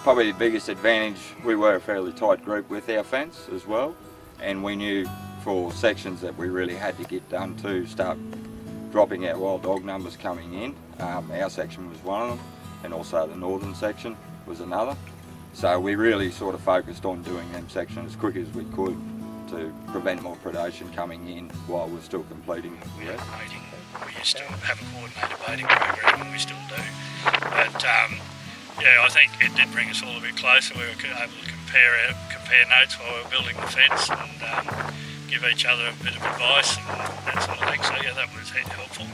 Probably the biggest advantage, we were a fairly tight group with our fence as well, and we knew for sections that we really had to get done to start dropping our wild dog numbers coming in. Our section was one of them, and also the northern section was another. So we really sort of focused on doing them sections as quick as we could to prevent more predation coming in while we're still completing the rest. We used to have a coordinated baiting program, and we still do. But yeah, I think it did bring us all a bit closer. We were able to compare notes while we were building the fence and give each other a bit of advice and that sort of thing. So yeah, that was helpful.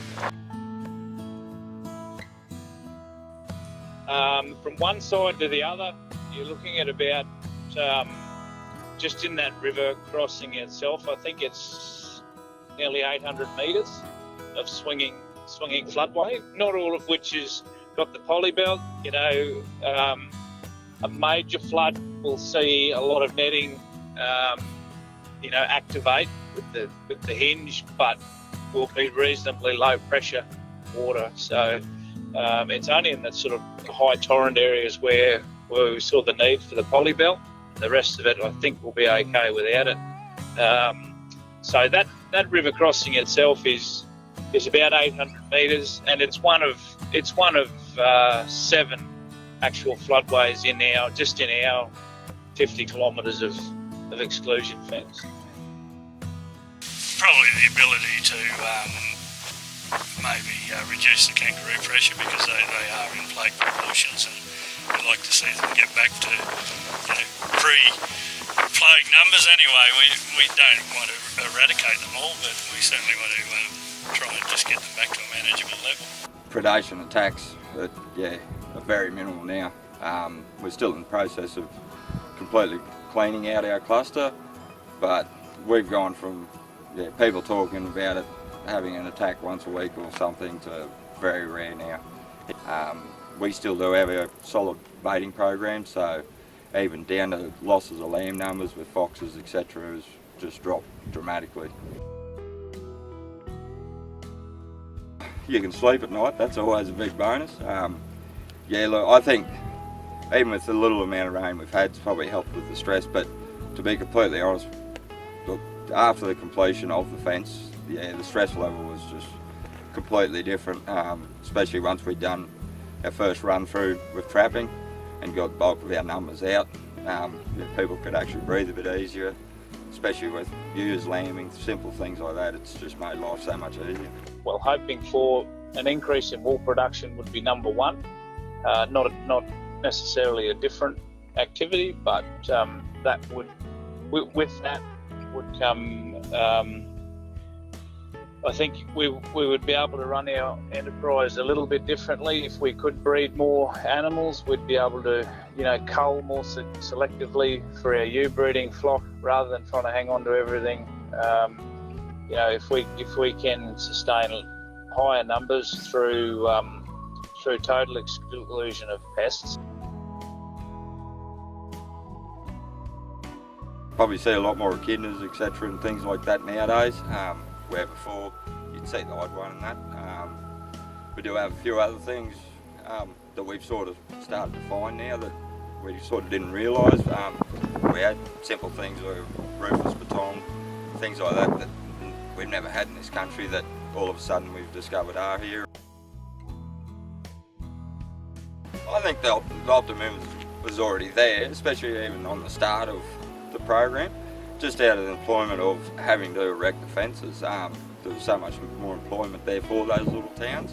From one side to the other, you're looking at about, just in that river crossing itself, I think it's nearly 800 metres of swinging floodway, not all of which has got the poly belt. You know, a major flood will see a lot of netting, you know, activate with the hinge, but will be reasonably low pressure water. So it's only in the sort of high torrent areas where we saw the need for the poly belt. The rest of it, I think, will be okay without it. So that river crossing itself is about 800 metres, and it's one of 7 actual floodways in our 50 kilometres of exclusion fence. Probably the ability to maybe reduce the kangaroo pressure, because they are in plague proportions, and we'd like to see them get back to, you know, pre-plague numbers anyway. We don't want to eradicate them all, but we certainly want to try and just get them back to a manageable level. Predation attacks, yeah, are very minimal now. We're still in the process of completely cleaning out our cluster, but we've gone from people talking about it having an attack once a week or something to very rare now. We still do have a solid baiting program, so even down to losses of lamb numbers with foxes, etc., has just dropped dramatically. You can sleep at night, that's always a big bonus. Yeah, look, I think even with the little amount of rain we've had, it's probably helped with the stress, but to be completely honest, look, after the completion of the fence, yeah, the stress level was just completely different, especially once we'd done our first run through with trapping and got the bulk of our numbers out. People could actually breathe a bit easier, especially with ewes, lambing, simple things like that. It's just made life so much easier. Well, hoping for an increase in wool production would be number one. Not necessarily a different activity, but that would, with that would come, I think we would be able to run our enterprise a little bit differently. If we could breed more animals, we'd be able to, you know, cull more selectively for our ewe breeding flock rather than trying to hang on to everything. You know, if we can sustain higher numbers through total exclusion of pests. Probably see a lot more echidnas, etc., and things like that nowadays, where before you'd see the odd one and that. We do have a few other things that we've sort of started to find now that we sort of didn't realise. We had simple things like roofless baton, things like that we've never had in this country that all of a sudden we've discovered are here. I think the optimism was already there, especially even on the start of the program, just out of the employment of having to erect the fences. There was so much more employment there for those little towns,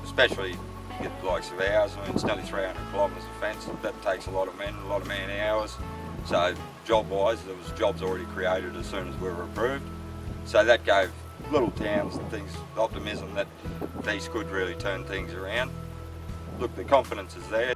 especially the likes of ours. I mean, it's nearly 300 kilometres of fence. That takes a lot of men, a lot of man hours. So job-wise, there was jobs already created as soon as we were approved. So that gave little towns and things the optimism that these could really turn things around. Look, the confidence is there.